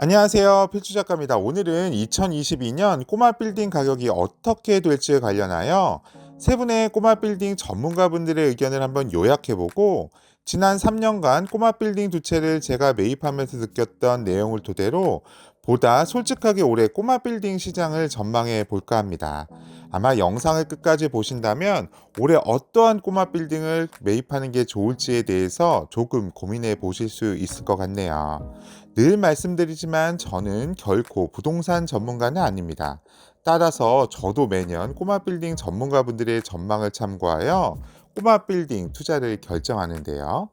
안녕하세요. 필주 작가입니다. 오늘은 2022년 꼬마 빌딩 가격이 어떻게 될지에 관련하여 세 분의 꼬마 빌딩 전문가분들의 의견을 한번 요약해보고 지난 3년간 꼬마 빌딩 두 채를 제가 매입하면서 느꼈던 내용을 토대로 보다 솔직하게 올해 꼬마 빌딩 시장을 전망해 볼까 합니다. 아마 영상을 끝까지 보신다면 올해 어떠한 꼬마 빌딩을 매입하는 게 좋을지에 대해서 조금 고민해 보실 수 있을 것 같네요. 늘 말씀드리지만 저는 결코 부동산 전문가는 아닙니다. 따라서 저도 매년 꼬마 빌딩 전문가분들의 전망을 참고하여 꼬마 빌딩 투자를 결정하는데요.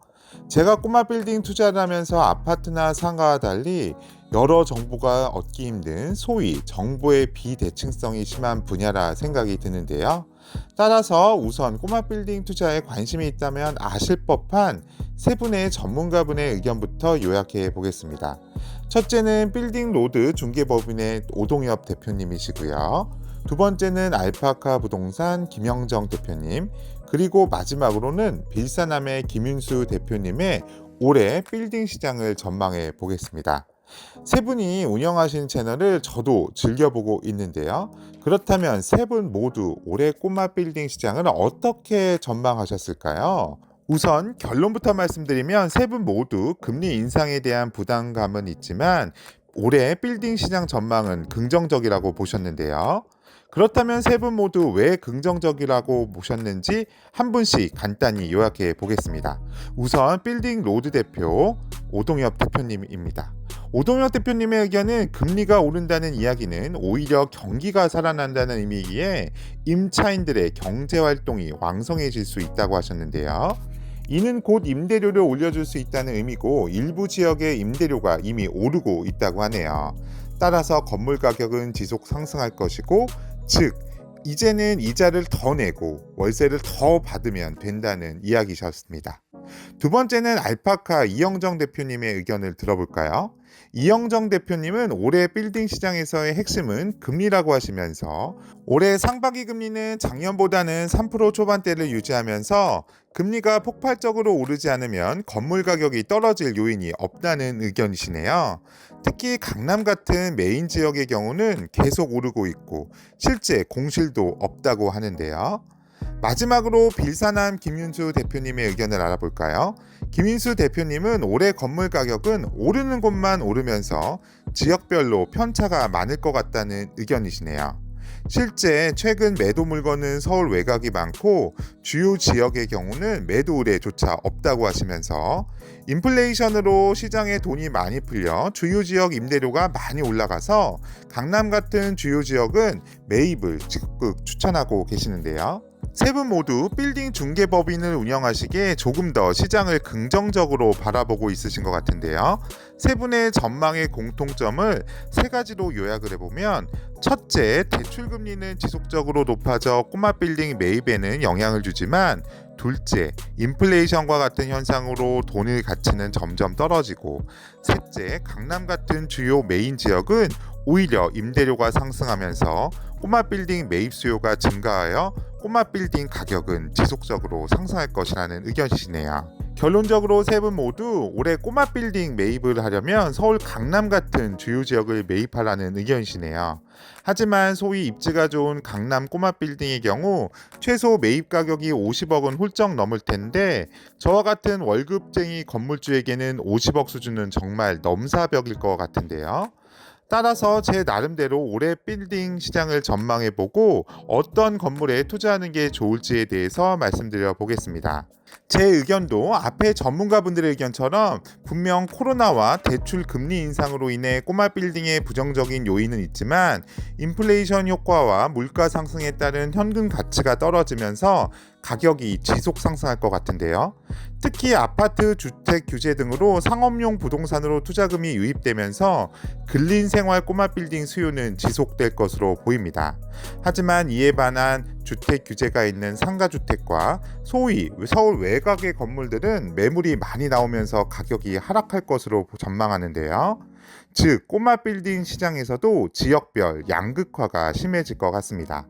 제가 꼬마 빌딩 투자를 하면서 아파트나 상가와 달리 여러 정보가 얻기 힘든 소위 정보의 비대칭성이 심한 분야라 생각이 드는데요. 따라서 우선 꼬마 빌딩 투자에 관심이 있다면 아실 법한 세 분의 전문가분의 의견부터 요약해 보겠습니다. 첫째는 빌딩 로드 중개법인의 오동엽 대표님이시고요. 두 번째는 알파카 부동산 김영정 대표님, 그리고 마지막으로는 빌사남의 김윤수 대표님의 올해 빌딩 시장을 전망해 보겠습니다. 세 분이 운영하신 채널을 저도 즐겨보고 있는데요. 그렇다면 세 분 모두 올해 꼬마 빌딩 시장을 어떻게 전망하셨을까요? 우선 결론부터 말씀드리면 세 분 모두 금리 인상에 대한 부담감은 있지만 올해 빌딩 시장 전망은 긍정적이라고 보셨는데요. 그렇다면 세 분 모두 왜 긍정적이라고 보셨는지 한 분씩 간단히 요약해 보겠습니다. 우선 빌딩 로드 대표 오동엽 대표님입니다. 오동엽 대표님의 의견은 금리가 오른다는 이야기는 오히려 경기가 살아난다는 의미이기에 임차인들의 경제활동이 왕성해질 수 있다고 하셨는데요. 이는 곧 임대료를 올려줄 수 있다는 의미고 일부 지역의 임대료가 이미 오르고 있다고 하네요. 따라서 건물 가격은 지속 상승할 것이고, 즉 이제는 이자를 더 내고 월세를 더 받으면 된다는 이야기셨습니다. 두 번째는 알파카 이영정 대표님의 의견을 들어볼까요? 이영정 대표님은 올해 빌딩 시장에서의 핵심은 금리라고 하시면서 올해 상반기 금리는 작년보다는 3% 초반대를 유지하면서 금리가 폭발적으로 오르지 않으면 건물 가격이 떨어질 요인이 없다는 의견이시네요. 특히 강남 같은 메인 지역의 경우는 계속 오르고 있고 실제 공실도 없다고 하는데요. 마지막으로 빌사남 김윤수 대표님의 의견을 알아볼까요? 김윤수 대표님은 올해 건물 가격은 오르는 곳만 오르면서 지역별로 편차가 많을 것 같다는 의견이시네요. 실제 최근 매도 물건은 서울 외곽이 많고 주요 지역의 경우는 매도 의뢰조차 없다고 하시면서 인플레이션으로 시장에 돈이 많이 풀려 주요 지역 임대료가 많이 올라가서 강남 같은 주요 지역은 매입을 적극 추천하고 계시는데요. 세 분 모두 빌딩 중개법인을 운영하시기에 조금 더 시장을 긍정적으로 바라보고 있으신 것 같은데요. 세 분의 전망의 공통점을 세 가지로 요약을 해보면, 첫째, 대출금리는 지속적으로 높아져 꼬마 빌딩 매입에는 영향을 주지만, 둘째, 인플레이션과 같은 현상으로 돈의 가치는 점점 떨어지고, 셋째, 강남 같은 주요 메인 지역은 오히려 임대료가 상승하면서 꼬마 빌딩 매입 수요가 증가하여 꼬마 빌딩 가격은 지속적으로 상승할 것이라는 의견이시네요. 결론적으로 세 분 모두 올해 꼬마 빌딩 매입을 하려면 서울 강남 같은 주요 지역을 매입하라는 의견이시네요. 하지만 소위 입지가 좋은 강남 꼬마 빌딩의 경우 최소 매입 가격이 50억은 훌쩍 넘을 텐데 저와 같은 월급쟁이 건물주에게는 50억 수준은 정말 넘사벽일 것 같은데요. 따라서 제 나름대로 올해 빌딩 시장을 전망해보고 어떤 건물에 투자하는 게 좋을지에 대해서 말씀드려 보겠습니다. 제 의견도 앞에 전문가분들의 의견처럼 분명 코로나와 대출 금리 인상으로 인해 꼬마 빌딩의 부정적인 요인은 있지만 인플레이션 효과와 물가 상승에 따른 현금 가치가 떨어지면서 가격이 지속 상승할 것 같은데요. 특히 아파트, 주택 규제 등으로 상업용 부동산으로 투자금이 유입되면서 근린 생활 꼬마 빌딩 수요는 지속될 것으로 보입니다. 하지만 이에 반한 주택 규제가 있는 상가주택과 소위 서울 외곽의 건물들은 매물이 많이 나오면서 가격이 하락할 것으로 전망하는데요. 즉 꼬마 빌딩 시장에서도 지역별 양극화가 심해질 것 같습니다.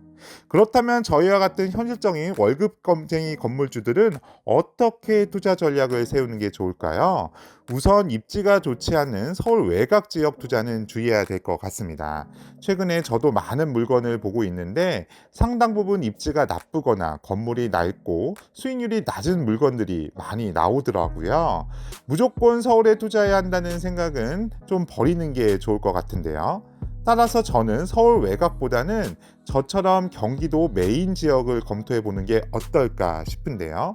그렇다면 저희와 같은 현실적인 월급쟁이 건물주들은 어떻게 투자 전략을 세우는 게 좋을까요? 우선 입지가 좋지 않은 서울 외곽 지역 투자는 주의해야 될 것 같습니다. 최근에 저도 많은 물건을 보고 있는데 상당 부분 입지가 나쁘거나 건물이 낡고 수익률이 낮은 물건들이 많이 나오더라고요. 무조건 서울에 투자해야 한다는 생각은 좀 버리는 게 좋을 것 같은데요. 따라서 저는 서울 외곽보다는 저처럼 경기도 메인 지역을 검토해 보는 게 어떨까 싶은데요.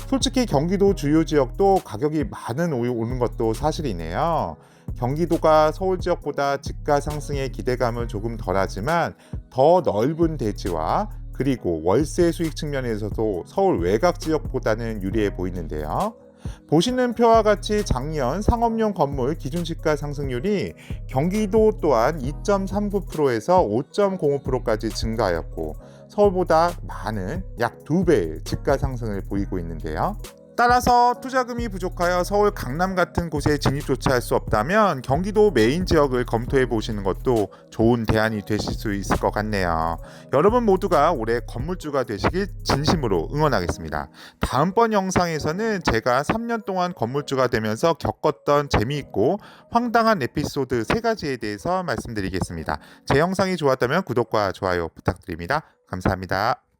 솔직히 경기도 주요 지역도 가격이 많은 오는 것도 사실이네요. 경기도가 서울 지역보다 집가 상승의 기대감은 조금 덜하지만 더 넓은 대지와 그리고 월세 수익 측면에서도 서울 외곽 지역보다는 유리해 보이는데요. 보시는 표와 같이 작년 상업용 건물 기준시가 상승률이 경기도 또한 2.39%에서 5.05%까지 증가하였고 서울보다 많은 약 2배의 집가 상승을 보이고 있는데요. 따라서 투자금이 부족하여 서울 강남 같은 곳에 진입조차 할 수 없다면 경기도 메인 지역을 검토해 보시는 것도 좋은 대안이 되실 수 있을 것 같네요. 여러분 모두가 올해 건물주가 되시길 진심으로 응원하겠습니다. 다음번 영상에서는 제가 3년 동안 건물주가 되면서 겪었던 재미있고 황당한 에피소드 3가지에 대해서 말씀드리겠습니다. 제 영상이 좋았다면 구독과 좋아요 부탁드립니다. 감사합니다.